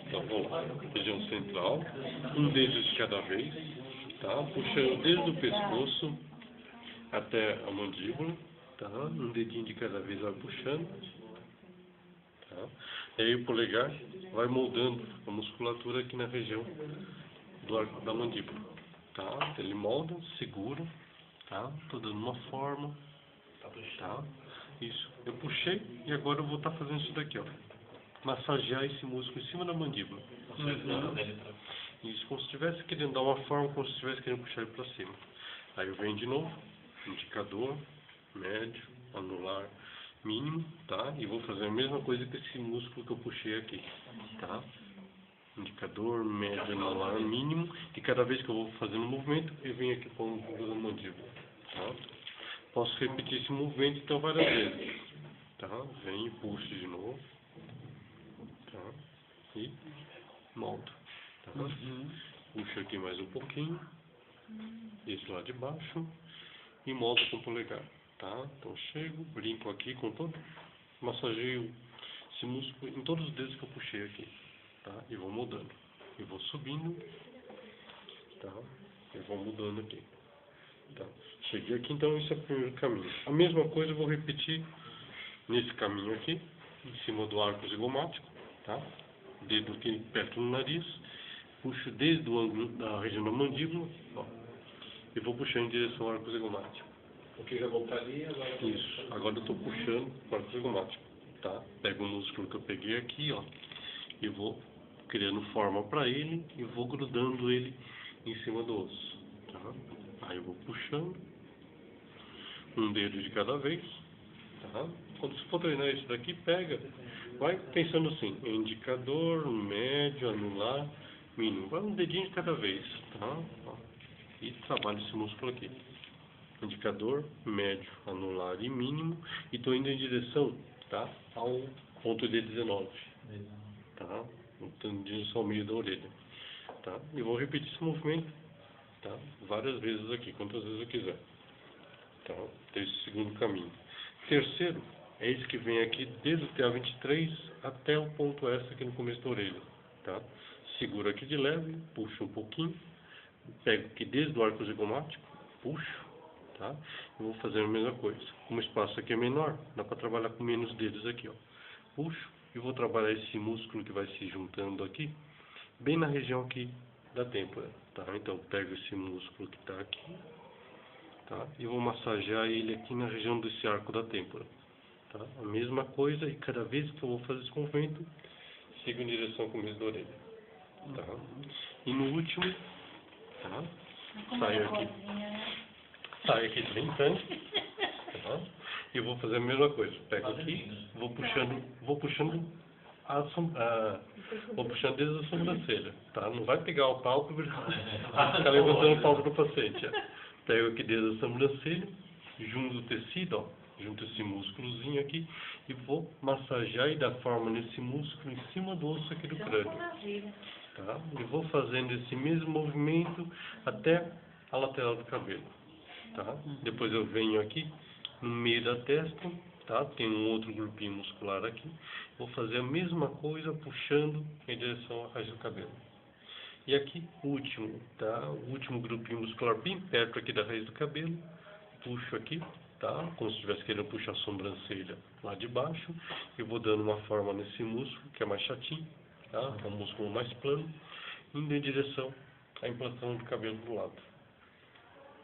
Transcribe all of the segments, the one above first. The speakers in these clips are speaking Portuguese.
Então vamos lá, região central, um dedo de cada vez, tá? Puxando desde o pescoço até a mandíbula, tá? Um dedinho de cada vez vai puxando, tá? E aí o polegar vai moldando a musculatura aqui na região do arco da mandíbula, tá? Ele molda, segura, tá? Tô dando uma forma, tá? Isso, eu puxei e agora eu vou estar fazendo isso daqui, ó. Massagear esse músculo em cima da mandíbula. Isso, como se estivesse querendo dar uma forma, como se estivesse querendo puxar ele para cima. Aí eu venho de novo, indicador, médio, anular, mínimo, tá? E vou fazer a mesma coisa com esse músculo que eu puxei aqui, tá? Indicador, médio, anular, mínimo. E cada vez que eu vou fazendo o movimento, eu venho aqui para o mandíbula, tá? Posso repetir esse movimento então várias vezes, tá? Venho e puxo de novo, tá? E moldo, tá? Puxo aqui mais um pouquinho, esse lá de baixo, e moldo com o polegar, tá? Então chego, brinco aqui com todo, massageio esse músculo em todos os dedos que eu puxei aqui, tá? E vou mudando, e vou subindo, tá? E vou mudando aqui, tá? Cheguei aqui, então esse é o primeiro caminho. A mesma coisa eu vou repetir nesse caminho aqui, em cima do arco zigomático, tá? Dedo aqui perto do nariz, puxo desde o ângulo da região da mandíbula, ó, e vou puxando em direção ao arco zigomático. O que já voltar ali, agora... Isso, agora eu estou puxando o arco zigomático, tá? Pego o músculo que eu peguei aqui, ó, e vou criando forma para ele e vou grudando ele em cima do osso, tá? Aí eu vou puxando um dedo de cada vez, tá? Quando você for treinar isso daqui, pega, vai pensando assim, indicador, médio, anular, mínimo, vai um dedinho de cada vez, tá? Ó, e trabalha esse músculo aqui, indicador, médio, anular e mínimo, e estou indo em direção, tá? Ao ponto D19, tá? Então, em direção ao meio da orelha, tá? E vou repetir esse movimento, tá? Várias vezes aqui, quantas vezes eu quiser. Tá? Esse segundo caminho. Terceiro, é esse que vem aqui desde o TA23 até o ponto S aqui no começo da orelha. Tá? Seguro aqui de leve, puxo um pouquinho, pego aqui desde o arco zigomático, puxo, tá? E vou fazer a mesma coisa. Como o espaço aqui é menor, dá para trabalhar com menos dedos aqui, ó. Puxo e vou trabalhar esse músculo que vai se juntando aqui, bem na região aqui da têmpora, tá? Então pego esse músculo que está aqui, tá? E vou massagear ele aqui na região desse arco da têmpora, tá? A mesma coisa, e cada vez que eu vou fazer esse movimento, sigo em direção ao começo da orelha, tá? E no último, tá? Saio aqui brincando, tá? E vou fazer a mesma coisa, pego aqui, vou puxando vou puxando desde a sobrancelha, tá? Não vai pegar o pálpebra e ficar levantando o pálpebra do paciente, ó. Pego aqui desde a sobrancelha, junto o tecido, ó, junto esse músculozinho aqui, e vou massagear e dar forma nesse músculo em cima do osso aqui do crânio, tá? E vou fazendo esse mesmo movimento até a lateral do cabelo, tá? Depois eu venho aqui no meio da testa, tá? Tem um outro grupinho muscular aqui, vou fazer a mesma coisa puxando em direção à raiz do cabelo. E aqui, o último, tá? O último grupinho muscular bem perto aqui da raiz do cabelo, puxo aqui, tá? Como se estivesse querendo puxar a sobrancelha lá de baixo, e vou dando uma forma nesse músculo, que é mais chatinho, tá? É um músculo mais plano, indo em direção à implantação do cabelo do lado,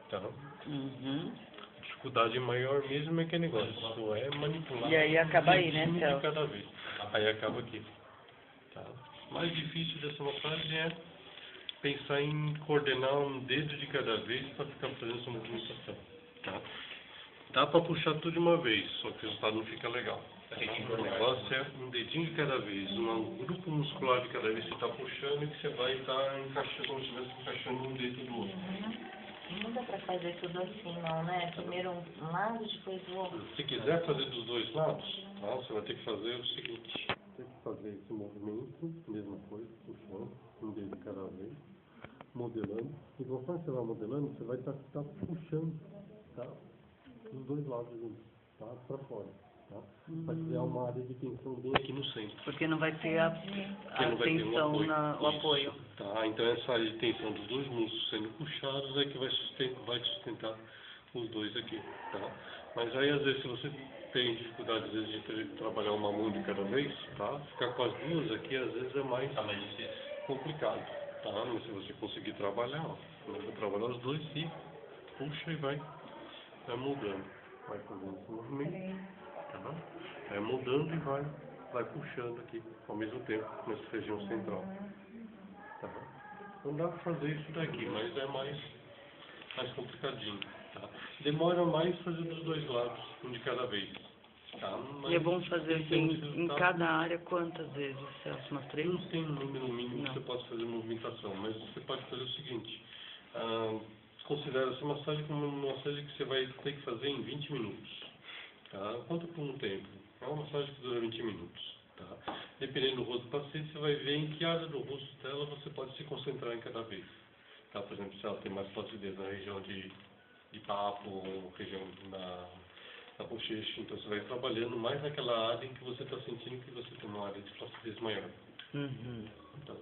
tá? A dificuldade maior mesmo é que negócio, é manipular. E aí acaba aí, né, de Celso? cada vez. Aí acaba aqui, tá? O mais difícil dessa massagem é pensar em coordenar um dedo de cada vez para ficar fazendo essa movimentação, tá? Dá para puxar tudo de uma vez, só que o resultado não fica legal, tá? O negócio é um dedinho de cada vez, um grupo muscular de cada vez que você está puxando e que você vai estar encaixando, como se estivesse encaixando um dedo do outro. Não dá pra fazer tudo assim, não, né? Primeiro um lado, depois o outro. Se quiser fazer dos dois lados, tá? Você vai ter que fazer o seguinte. Tem que fazer esse movimento, mesma coisa, puxando, um dedo de cada vez, modelando. E conforme você vai modelando, você vai estar puxando, tá? Dos dois lados juntos, tá? Para fora. tá? Vai criar uma área de tensão bem aqui no centro. Porque não vai ter a Porque não vai ter um tensão, apoio. o apoio. Isso, tá? Então essa área de tensão dos dois músculos sendo puxados é que vai sustentar os dois aqui, tá? Mas aí às vezes se você tem dificuldade às vezes de trabalhar uma mão de cada vez, tá? Ficar com as duas aqui às vezes é mais complicado, tá? Mas se você conseguir trabalhar, ó, você trabalhar os dois e puxa e vai mudando, vai fazendo esse movimento, tá? Vai mudando e vai puxando aqui ao mesmo tempo nessa região central, tá? Então dá para fazer isso daqui, mas é mais complicadinho, tá? Demora mais fazer dos dois lados, um de cada vez, tá? Mas E é bom fazer em assim, termos de em resultado, cada área, quantas vezes, Celso? Umas 3? não tem um número mínimo Não. que você pode fazer movimentação, mas você pode fazer o seguinte, considera essa massagem como uma massagem que você vai ter que fazer em 20 minutos, tá? Conta por um tempo, é uma massagem que dura 20 minutos, tá? Dependendo do rosto do paciente, você vai ver em que área do rosto dela você pode se concentrar em cada vez, tá? Por exemplo, se ela tem mais flacidez na região de papo, ou região na bochecha, então você vai trabalhando mais naquela área em que você está sentindo que você tem uma área de flacidez maior. Uhum. Então,